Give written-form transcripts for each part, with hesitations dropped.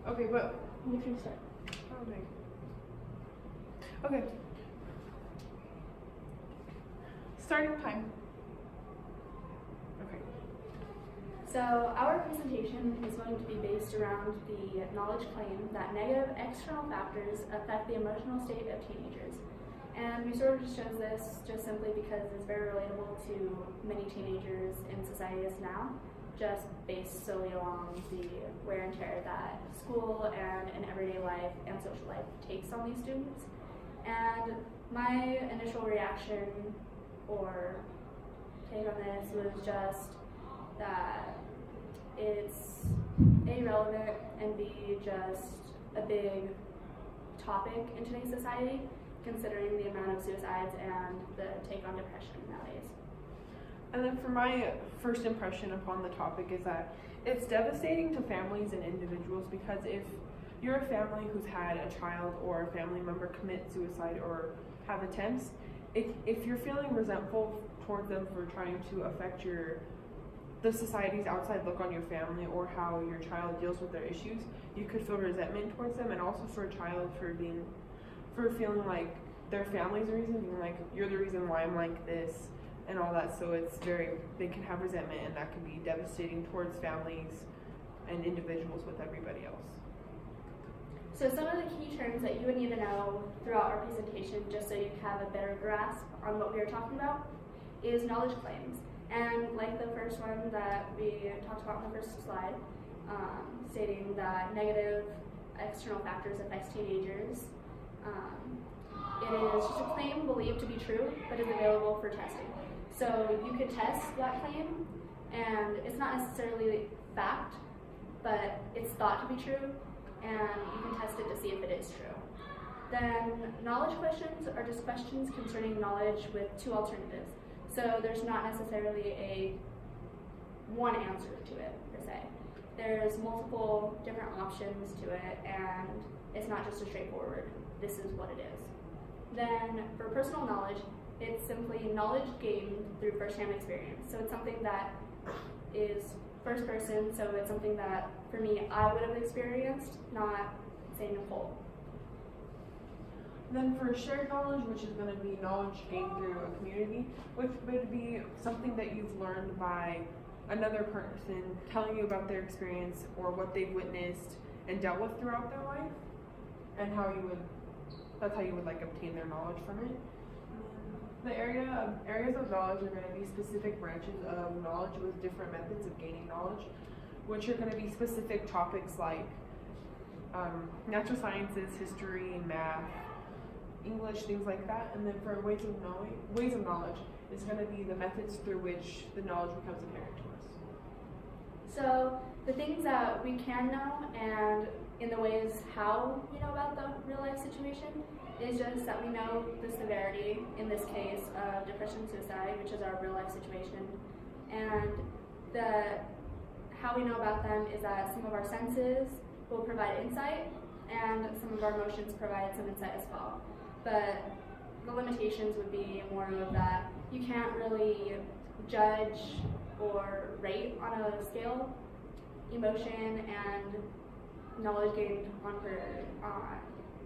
Okay, but You can start. okay. Starting time. Okay. So our presentation is going to be based around the knowledge claim that negative external factors affect the emotional state of teenagers. And we sort of just chose this just simply because it's very relatable to many teenagers in societies now, just based solely along the wear and tear that school and an everyday life and social life takes on these students. And my initial reaction or take on this was just that it's A, relevant, and B, just a big topic in today's society, considering the amount of suicides and the take on depression nowadays. And then for my first impression upon the topic is that it's devastating to families and individuals, because if you're a family who's had a child or a family member commit suicide or have attempts, if you're feeling resentful towards them for trying to affect the society's outside look on your family or how your child deals with their issues, you could feel resentment towards them, and also for a child for feeling like their family's the reason, being like, you're the reason why I'm like this and all that. So they can have resentment, and that can be devastating towards families and individuals with everybody else. So some of the key terms that you would need to know throughout our presentation, just so you have a better grasp on what we are talking about, is knowledge claims. And like the first one that we talked about in the first slide, stating that negative external factors affect teenagers, it is just a claim believed to be true, but is available for testing. So you could test that claim, and it's not necessarily fact, but it's thought to be true, and you can test it to see if it is true. Then knowledge questions are just questions concerning knowledge with two alternatives. So there's not necessarily a one answer to it, per se. There's multiple different options to it, and it's not just a straightforward, this is what it is. Then for personal knowledge, it's simply knowledge gained through first-hand experience. So it's something that is first person, so it's something that, for me, I would have experienced, not, say, Nicole. Then for shared knowledge, which is going to be knowledge gained through a community, which would be something that you've learned by another person telling you about their experience or what they've witnessed and dealt with throughout their life, and that's how you would like obtain their knowledge from it. The areas of knowledge are going to be specific branches of knowledge with different methods of gaining knowledge, which are going to be specific topics like natural sciences, history, math, English, things like that. And then for ways of knowledge, it's going to be the methods through which the knowledge becomes apparent to us. So the things that we can know, and in the ways how we know about the real life situation, is just that we know the severity, in this case, of depression and suicide, which is our real life situation. And how we know about them is that some of our senses will provide insight, and some of our emotions provide some insight as well. But the limitations would be more of that you can't really judge or rate on a scale emotion and knowledge gained on her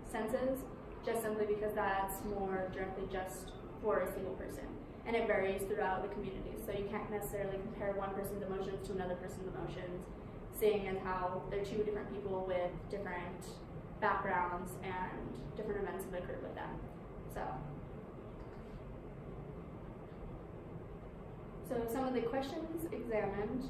senses, just simply because that's more directly just for a single person. And it varies throughout the community, so you can't necessarily compare one person's emotions to another person's emotions, seeing as how they're two different people with different backgrounds and different events have occurred with them. So some of the questions examined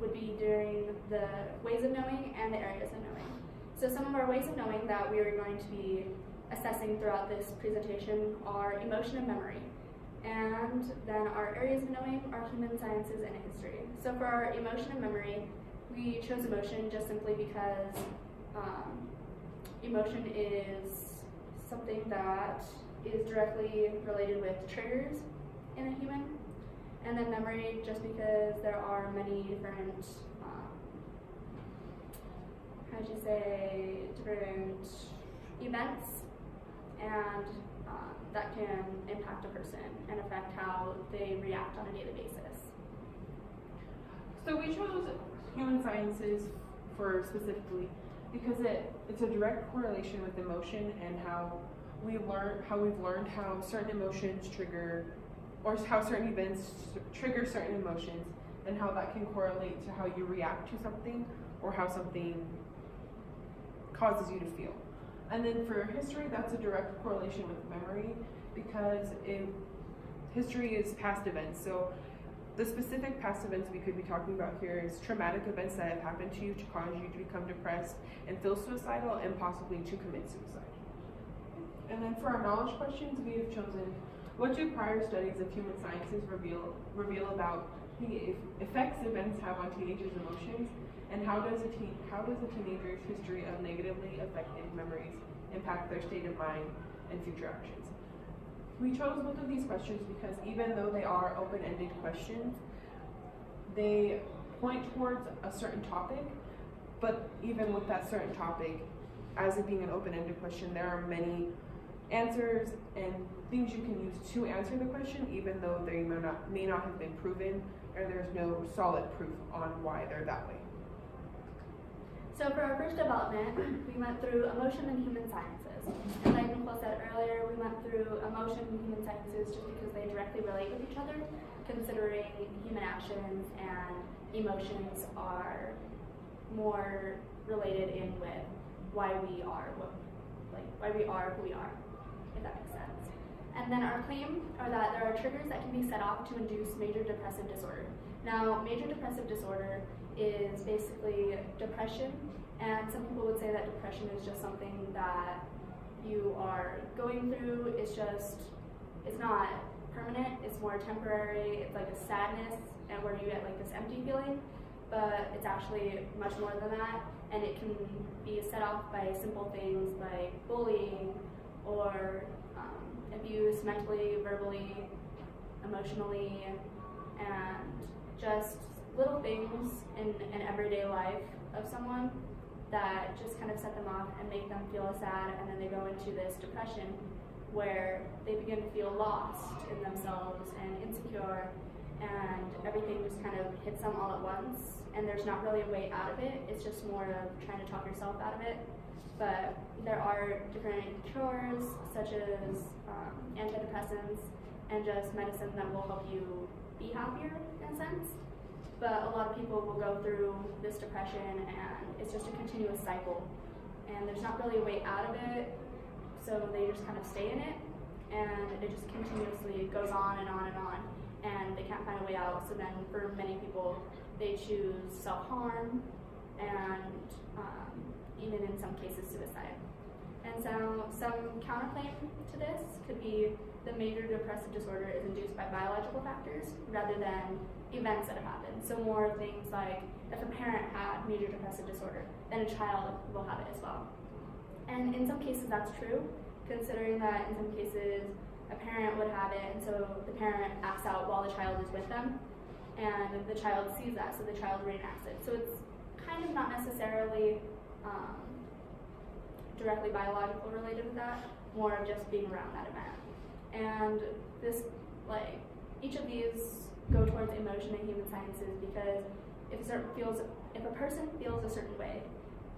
would be during the ways of knowing and the areas of knowing. So some of our ways of knowing that we are going to be assessing throughout this presentation are emotion and memory. And then our areas of knowing are human sciences and history. So for our emotion and memory, we chose emotion just simply because emotion is something that is directly related with triggers in a human. And then memory, just because there are many different, different events, and that can impact a person and affect how they react on a daily basis. So we chose human sciences for specifically because it's a direct correlation with emotion and how we've learned how certain emotions trigger, or how certain events trigger certain emotions, and how that can correlate to how you react to something or how something causes you to feel. And then for history, that's a direct correlation with memory, because history is past events. So the specific past events we could be talking about here is traumatic events that have happened to you to cause you to become depressed and feel suicidal and possibly to commit suicide. And then for our knowledge questions, we have chosen, what do prior studies of human sciences reveal about the effects events have on teenagers' emotions, and how does a teenager's history of negatively affected memories impact their state of mind and future actions? We chose both of these questions because even though they are open-ended questions, they point towards a certain topic, but even with that certain topic, as it being an open-ended question, there are many answers and things you can use to answer the question, even though they may not have been proven, or there's no solid proof on why they're that way. So for our first development, we went through emotion and human sciences. And like Nicole said earlier, we went through emotion and human sciences just because they directly relate with each other, considering human actions and emotions are more related in with why we are why we are who we are, if that makes sense. And then our claim are that there are triggers that can be set off to induce major depressive disorder. Now, major depressive disorder is basically depression, and some people would say that depression is just something that you are going through. It's not permanent, it's more temporary. It's like a sadness, and where you get like this empty feeling, but it's actually much more than that, and it can be set off by simple things like bullying or abuse mentally, verbally, emotionally, and just little things in an everyday life of someone that just kind of set them off and make them feel sad, and then they go into this depression where they begin to feel lost in themselves and insecure, and everything just kind of hits them all at once, and there's not really a way out of it. It's just more of trying to talk yourself out of it. But there are different cures, such as antidepressants and just medicine that will help you be happier in a sense. But a lot of people will go through this depression, and it's just a continuous cycle, and there's not really a way out of it, so they just kind of stay in it, and it just continuously goes on and on and on, and they can't find a way out. So then for many people, they choose self-harm and even in some cases suicide. And so some counterclaim to this could be the major depressive disorder is induced by biological factors rather than events that have happened. So more things like if a parent had major depressive disorder, then a child will have it as well. And in some cases that's true, considering that in some cases a parent would have it, and so the parent acts out while the child is with them, and the child sees that, so the child reenacts it. So it's kind of not necessarily directly biological related with that, more of just being around that event. And this, each of these go towards emotion and human sciences, because if a person feels a certain way,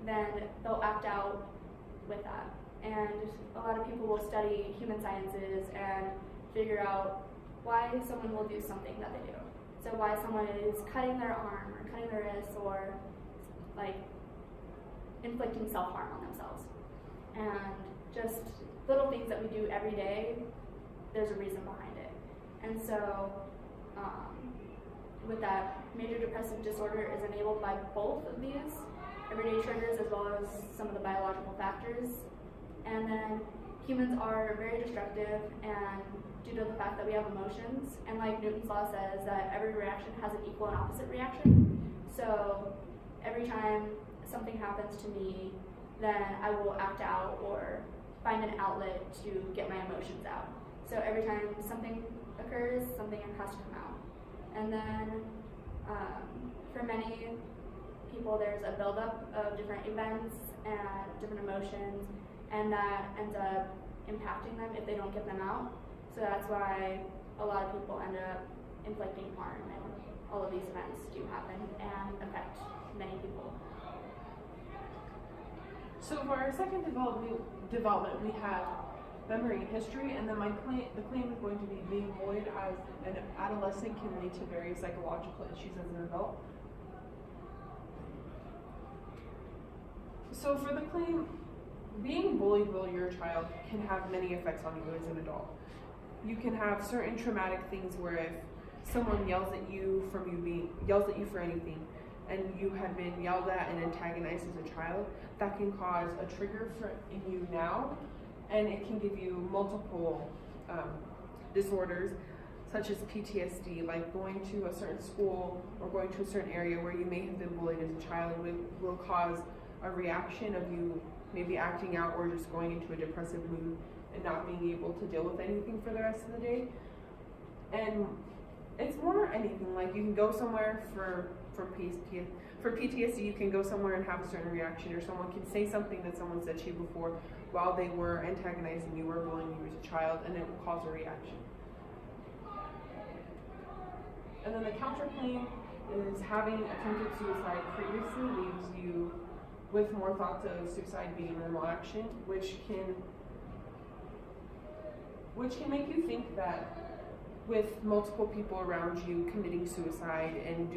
then they'll act out with that. And a lot of people will study human sciences and figure out why someone will do something that they do. So why someone is cutting their arm or cutting their wrist or inflicting self-harm on themselves. And just little things that we do every day, there's a reason behind it. And so with that, major depressive disorder is enabled by both of these everyday triggers as well as some of the biological factors. And then humans are very destructive, and due to the fact that we have emotions, and like Newton's law says that every reaction has an equal and opposite reaction. So every time something happens to me, then I will act out or find an outlet to get my emotions out. So every time something occurs, something has to come out. And then for many people, there's a buildup of different events and different emotions, and that ends up impacting them if they don't get them out. So that's why a lot of people end up inflicting harm, and all of these events do happen and affect many people. So for our second development, we have memory and history, and then the claim is going to be being bullied as an adolescent can lead to various psychological issues as an adult. So for the claim, being bullied while you're a child can have many effects on you as an adult. You can have certain traumatic things where if someone yells at you for anything, and you had been yelled at and antagonized as a child, that can cause a trigger in you now, and it can give you multiple disorders, such as PTSD, like going to a certain school or going to a certain area where you may have been bullied as a child will cause a reaction of you maybe acting out or just going into a depressive mood and not being able to deal with anything for the rest of the day. And it's more anything, like you can go somewhere for PTSD, you can go somewhere and have a certain reaction, or someone can say something that someone said to you before while they were antagonizing you or bullying you as a child, and it will cause a reaction. And then the counterclaim is having attempted suicide previously leaves you with more thoughts of suicide being a normal action, which can make you think that with multiple people around you committing suicide and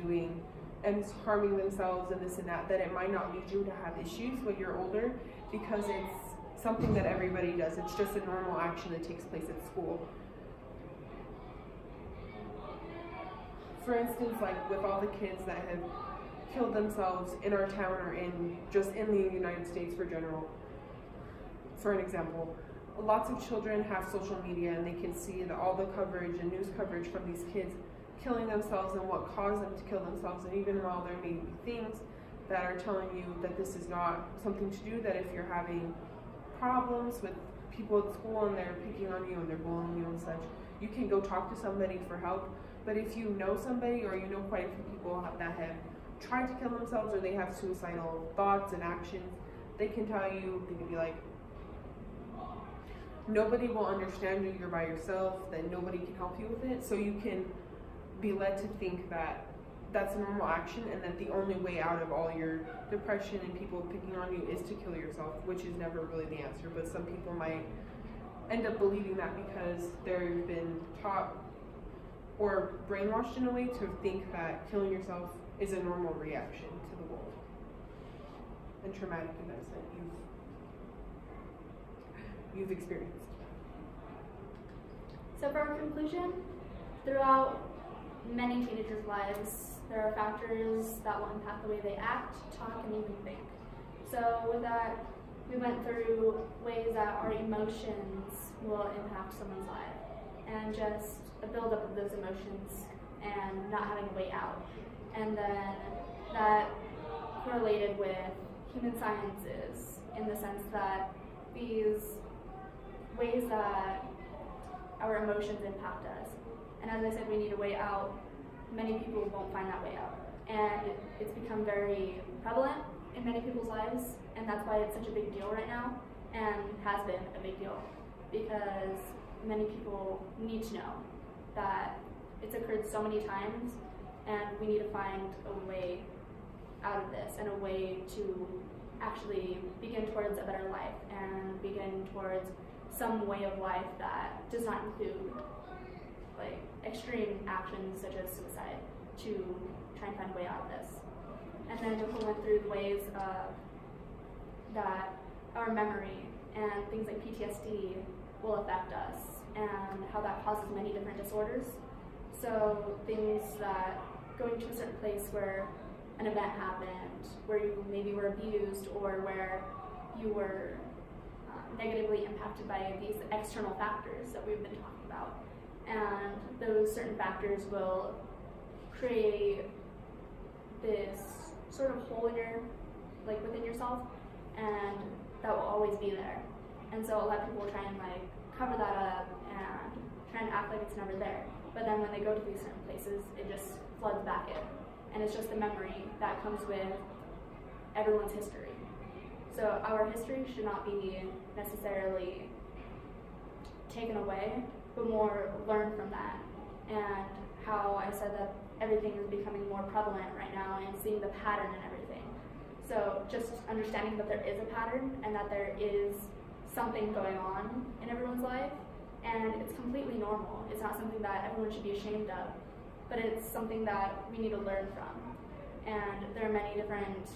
harming themselves and this and that it might not lead you to have issues when you're older, because it's something that everybody does. It's just a normal action that takes place at school. For instance, like with all the kids that have killed themselves in our town or in the United States for an example, lots of children have social media and they can see all the coverage and news coverage from these kids killing themselves and what caused them to kill themselves. And even while there may be things that are telling you that this is not something to do, that if you're having problems with people at school and they're picking on you and they're bullying you and such, you can go talk to somebody for help. But if you know somebody or you know quite a few people that have tried to kill themselves or they have suicidal thoughts and actions, they can tell you, they can be like, nobody will understand you, you're by yourself, that nobody can help you with it. So you can be led to think that that's a normal action and that the only way out of all your depression and people picking on you is to kill yourself, which is never really the answer. But some people might end up believing that because they've been taught or brainwashed in a way to think that killing yourself is a normal reaction to the world and traumatic events that you've experienced. So for our conclusion, throughout many teenagers' lives, there are factors that will impact the way they act, talk, and even think. So with that, we went through ways that our emotions will impact someone's life, and just a buildup of those emotions and not having a way out. And then that correlated with human sciences in the sense that these ways that our emotions impact us. And as I said, we need a way out. Many people won't find that way out. And it's become very prevalent in many people's lives, and that's why it's such a big deal right now, and has been a big deal, because many people need to know that it's occurred so many times, and we need to find a way out of this and a way to actually begin towards a better life and begin towards some way of life that does not include like extreme actions such as suicide, to try and find a way out of this. And then Nicole went through the ways that our memory and things like PTSD will affect us, and how that causes many different disorders. So things that going to a certain place where an event happened, where you maybe were abused, or where you were negatively impacted by these external factors that we've been talking about. And those certain factors will create this sort of hole in within yourself, and that will always be there. And so a lot of people will try and cover that up and try and act like it's never there. But then when they go to these certain places, it just floods back in. And it's just the memory that comes with everyone's history. So our history should not be necessarily taken away, but more learn from that. And how I said that everything is becoming more prevalent right now, and seeing the pattern in everything. So just understanding that there is a pattern and that there is something going on in everyone's life, and it's completely normal. It's not something that everyone should be ashamed of, but it's something that we need to learn from. And there are many different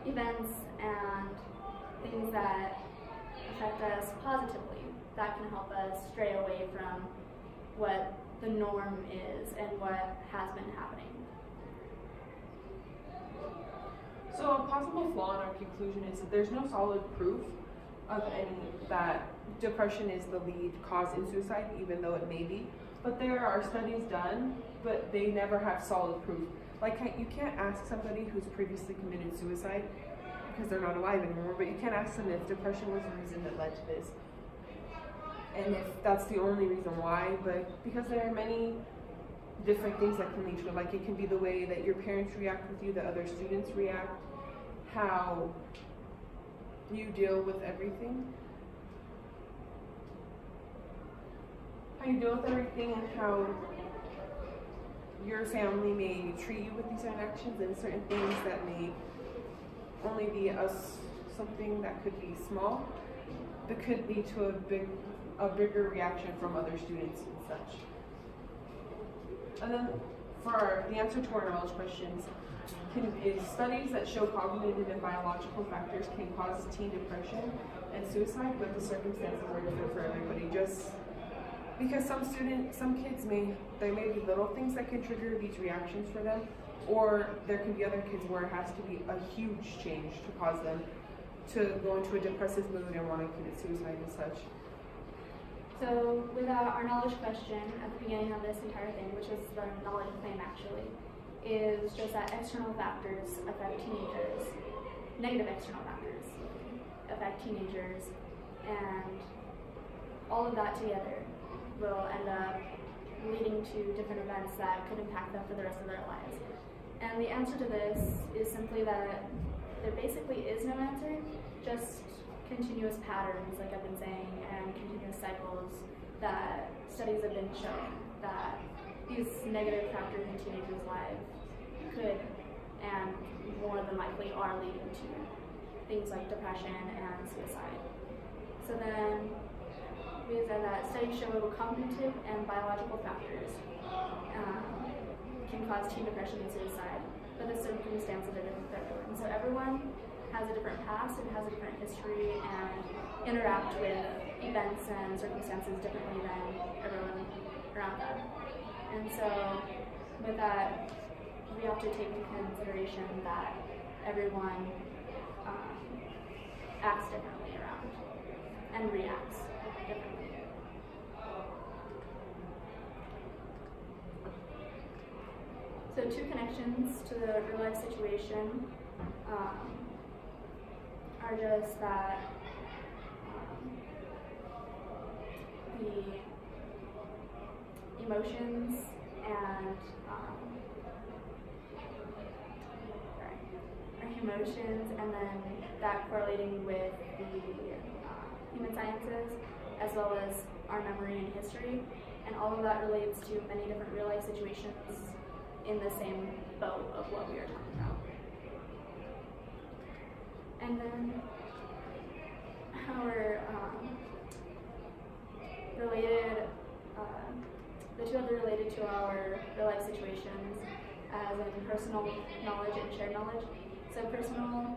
events and things that affect us positively that can help us stray away from what the norm is and what has been happening. So a possible flaw in our conclusion is that there's no solid proof of any that depression is the lead cause in suicide, even though it may be. But there are studies done, but they never have solid proof. Like, you can't ask somebody who's previously committed suicide, because they're not alive anymore, but you can't ask them if depression was the reason that led to this. And if that's the only reason why, but because there are many different things that can lead to it. Like, it can be the way that your parents react with you, that other students react, how you deal with everything. And how your family may treat you with these certain actions and certain things that may only be something that could be small, but could lead to a bigger reaction from other students and such. And then for the answer to our knowledge questions, is studies that show cognitive and biological factors can cause teen depression and suicide, but the circumstances are different for everybody. Just because some kids there may be little things that can trigger these reactions for them, or there can be other kids where it has to be a huge change to cause them to go into a depressive mood and want to commit suicide and such. So with our knowledge question at the beginning of this entire thing, which is the knowledge claim actually, is just that external factors affect teenagers, negative external factors affect teenagers, and all of that together will end up leading to different events that could impact them for the rest of their lives. And the answer to this is simply that there basically is no answer, just continuous patterns, like I've been saying, and continuous cycles that studies have been showing that these negative factors in teenagers' lives could and more than likely are leading to things like depression and suicide. So then we said that studies show cognitive and biological factors can cause teen depression and suicide, but the circumstances are different for everyone. So everyone has a different past and has a different history and interact with events and circumstances differently than everyone around them. And so with that, we have to take into consideration that everyone acts differently around and reacts differently. So two connections to the real life situation are just that the emotions and then that correlating with the human sciences, as well as our memory and history, and all of that relates to many different real life situations in the same boat of what we are talking about. And then our the two other related to our real life situations as in personal knowledge and shared knowledge. So personal,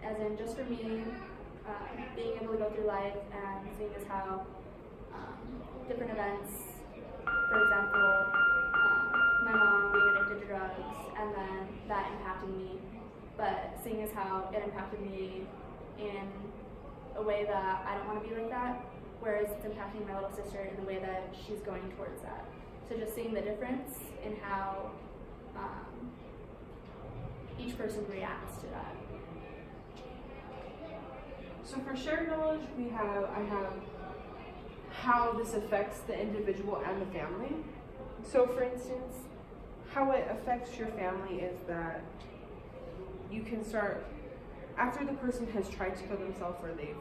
as in just for me, being able to go through life and seeing as how different events, for example, my mom being addicted to drugs and then that impacting me, but seeing as how it impacted me in a way that I don't want to be like that, whereas it's impacting my little sister in the way that she's going towards that. So just seeing the difference in how each person reacts to that. So for shared knowledge, I have how this affects the individual and the family. So for instance, how it affects your family is that you can start, after the person has tried to kill themselves or they've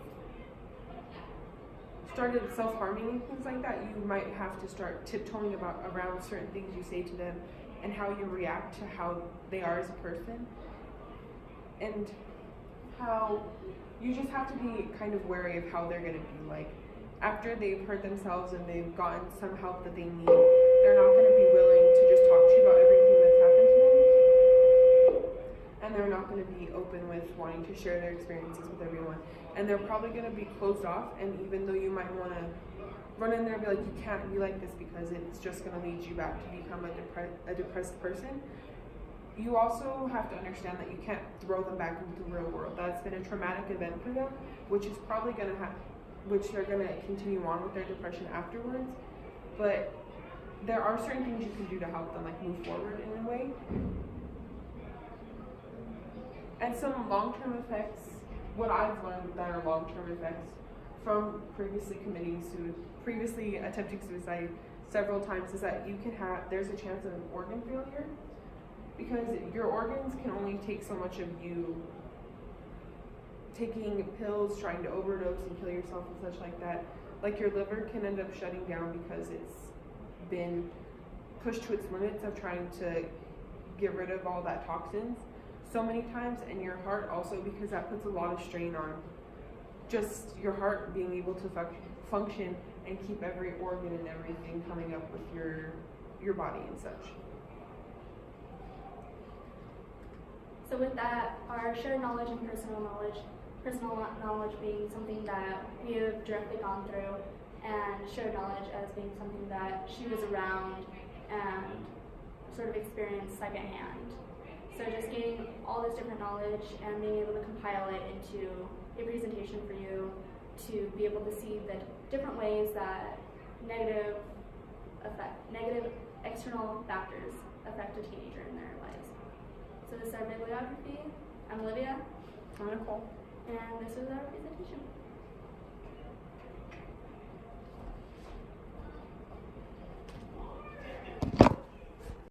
started self-harming and things like that, you might have to start tiptoeing around certain things you say to them and how you react to how they are as a person, and how you just have to be kind of wary of how they're going to be. Like, after they've hurt themselves and they've gotten some help that they need, they're not going to be willing to just talk to you about everything that's happened to them, and they're not going to be open with wanting to share their experiences with everyone, and they're probably going to be closed off. And even though you might want to run in there and be like, you can't be like this because it's just going to lead you back to become a depressed person, you also have to understand that you can't throw them back into the real world. That's been a traumatic event for them, which is probably going to which they're going to continue on with their depression afterwards. But there are certain things you can do to help them, like move forward in a way. And some long-term effects, what I've learned that are long-term effects from previously attempting suicide several times, is that there's a chance of organ failure, because your organs can only take so much of you taking pills, trying to overdose and kill yourself and such like that. Like, your liver can end up shutting down because it's been pushed to its limits of trying to get rid of all that toxins so many times, and your heart also, because that puts a lot of strain on just your heart being able to function and keep every organ and everything coming up with your body and such. So with that, our shared knowledge and personal knowledge being something that we have directly gone through, and shared knowledge as being something that she was around and sort of experienced secondhand. So just getting all this different knowledge and being able to compile it into a presentation for you to be able to see the different ways that negative external factors affect a teenager in their lives. So this is our bibliography. I'm Olivia. I'm Nicole. And this is our presentation.